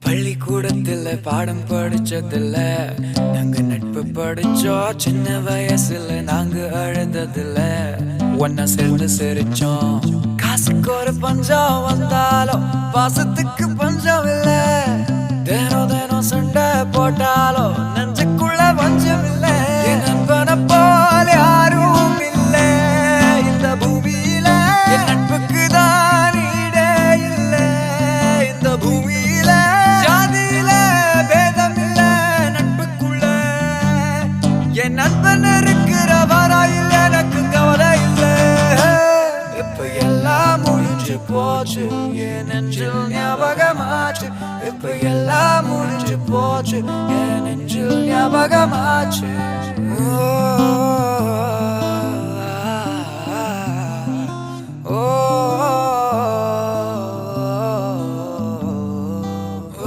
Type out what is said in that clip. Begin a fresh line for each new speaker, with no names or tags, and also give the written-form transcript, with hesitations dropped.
பள்ளிக்கூடத்துல பாடம் படிச்சதில்ல, நாங்க நட்பு படிச்சோம். சின்ன வயசுல நாங்க அழுததில்ல, ஒன்னா சேர்ந்து சிரிச்சோம். காசுக்கு ஒரு பஞ்சம் வந்தாலும் பாசத்துக்கு பஞ்சம் இல்ல. தினம் தினம் சண்டை போட்டாலும் நெஞ்சுக்குள்ள பஞ்சம் இல்ல. என் நண்பனை போல யாரும் இல்ல இந்த பூமியில. என் நட்புக்கு தான் ஈடே இல்ல இந்த பூமியில. ஜாதியில பேதம் இல்ல நட்புக்குள்ள. என் நண்பன் இருக்கிற வரையில் எனக்கு கவலை இல்ல. இப்ப எல்லாம் முடிஞ்சு போச்சு, என் நெஞ்சில் ஞாபகமாச்சு. இப்ப எல்லாம் முடிஞ்சு போச்சு, என் நெஞ்சில் ஞாபகமாச்சு.